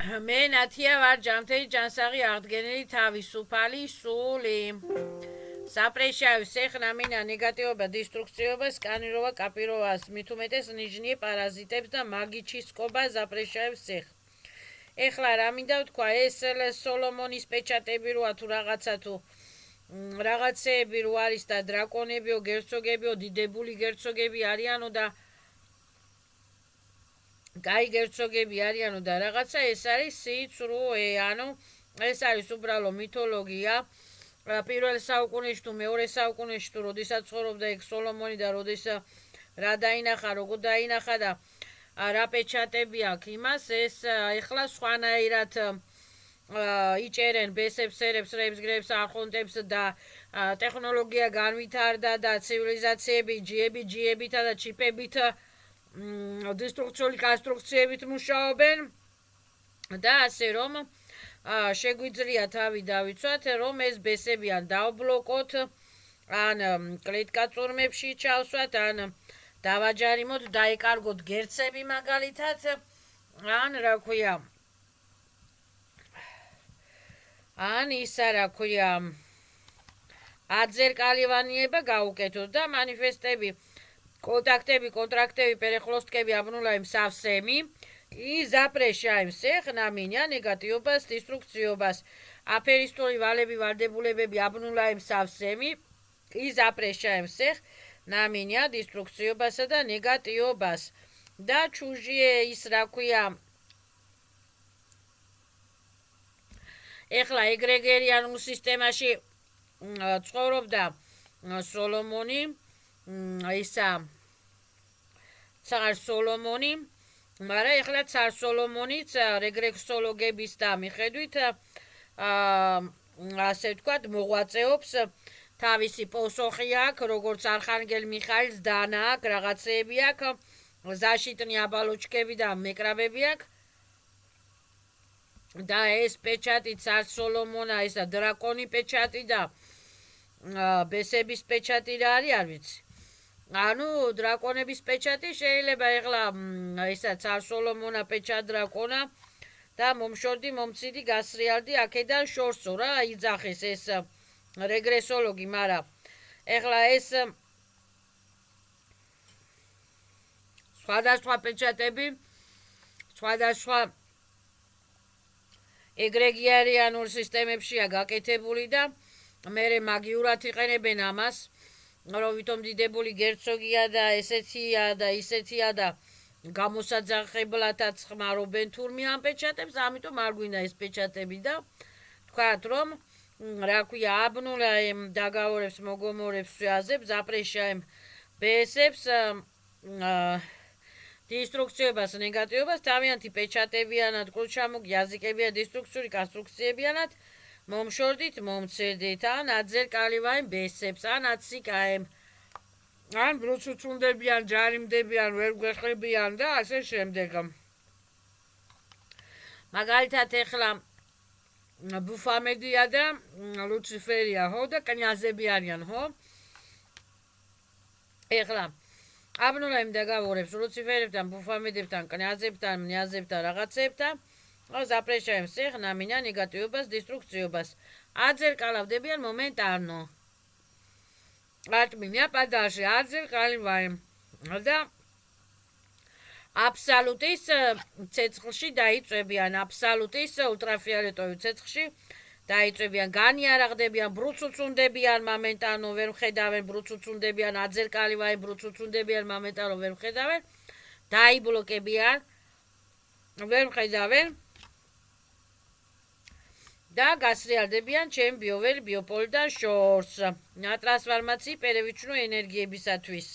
მე ნათია ვარ ჯანმრთელი ჯანსაღი აღდგენილი თავისუფალი სული. Saprešavi sehna mina negatīva destrukcijova, skanirova, kapirova, mitumetes, nižnie parazitebs da magičiskoba zaprešavi seh. Ეხლა რა მინდა ვთქვა, ეს სოლომონის პეჩატები როა თუ რაღაცა თუ რაღაცეები რო არის და დრაკონებიო, გერცოგებიო, დიდებული გერცოგები არიანო და გაი გერცოგები არიანო და რაღაცა ეს არის სიცრუე, ანუ ეს არის უბრალო მითოლოგია. პირველ საუკუნეში თუ მეორე საუკუნეში თუ როდესაც ცხოვრობდა ეგ სოლომონი და როდესაც რა დაინახა, როგორ დაინახა და რა პეჩატები აქვს იმას, ეს ეხლა სხვანაირად იჭერენ ბესებს, სერებს, რებს, გრებს, არხონტებს და ტექნოლოგია განვითარდა და ცივილიზაციები ჯიებითა და ჩიპებით დესტრუქციული კონსტრუქციებით მუშაობენ და ასე რომ შეგვიძლია თავი დავიცვათ, რომ ეს ბესები ან დავბლოკოთ, ან კლეტკაწურმებში ჩავსვათ, ან დავაჯარიმოთ, დაეკარგოთ გერცები მაგალითად, ან რა ქვია, ან ისა რა ქვია, აძერკალივანიება გაუკეთოთ და მანიფესტები, კონტაქტები, კონტრაქტები, перехлёсткები обнулаем со всеми и запрещаем всех на меня негативობას, деструкციობას. Аферистული ვალები, ვარდებულებები обнулаем со всеми и запрещаем всех на меня деструкციობასა და ნეგატივობას. და ჩუჟიე ის რა ქვია, ეხლა ეგრეგერიანულ სისტემაში ცხოვრობდა სოლომონი, ისა цар სოლომონი, მაგრამ ეხლა цар სოლომონიც რეგრესოლოგების და მიხედვით ასე ვთქვათ, მოღვაწეობს, თავისი პოსოხი აქვს, როგორც არხანგელ მიხაილს დანა აქვს, რაღაცეები აქვს, ზაშიტნი აბალოჩკები და მეკრაბები აქვს. და ეს პეჩატი цар სოლომონა, ესა დრაკონი პეჩატი და ბესების პეჩატი რა არის, არ ვიცი. ანუ დრაკონების პეჩატი შეიძლება ეხლა ესა цар სოლომონა პეჩატ დრაკონა და მომშორდი მომციდი გასრიალდი აქედან შორსო რა იძახეს ეს რეგრესოლოგი, მაგრამ ეხლა ეს სხვადასხვა პეჩატები, სხვადასხვა ეგრეგიარიანულ სისტემებშია გაკეთებული და მერე მაგიურად იყენებენ ამას, რომ ვითომ დიდებული გერცოგია და ესეთია და ისეთია და გამოსაძახებლათაც ხმარობენ თურმე ამ პეჩატებს, ამიტომ არ გვინდა ეს პეჩატები და თქვათ, რომ რა ქვია, აბნულაემ დაგაორებს, მოგომორებს, სვიაზებს, აპრეშაემ ბესებს, დესტრუქციობას, ნეგატივობას, თავიანთი პეჩატებიანად, კულჩამოგი აზიკებია დესტრუქციული კონსტრუქციებიანად, მომშორდით, მომცერდით, ან აძერკალივაემ ბესებს, ან აციკაემ, ან ბრუცუცუნდებიან, ჯარიმდებიან, ვერ გვეხლებიან და ასე შემდეგ. მაგალითად ეხლა ბუფამედია და ლუციფერია, ხო და კნიაზები არიან, ხო? ეხლა აბნულაემ დაგაორებს ლუციფერებთან, ბუფამედებთან, კნიაზებთან, მნიაზებთან, რაღაცებთან, запрещаем всех на меня негативობას, деструкციობას. აძერკალავდებიან მომენტანო. ათ меня подальше აძერკალივაემ. და აბსოლუტის ცეცხლში დაიწვევიან, აბსოლუტის ультрафიოლეტოვი ცეცხლში დაიწვევიან, განიარაღდებიან, ბრუცუცუნდებიან მომენტანო, ვერ ხედავენ, ბრუცუცუნდებიან, აძერკალივაემ, ბრუცუცუნდებიან მომენტანო, ვერ ხედავენ, დაიბლოკებიან, ვერ ხედავენ. და გასრიალდებიან ჩემ ბიოველ ბიოპოლიდან შორს, ტრანსფორმაციის პერევიჩნო ენერგიებისათვის.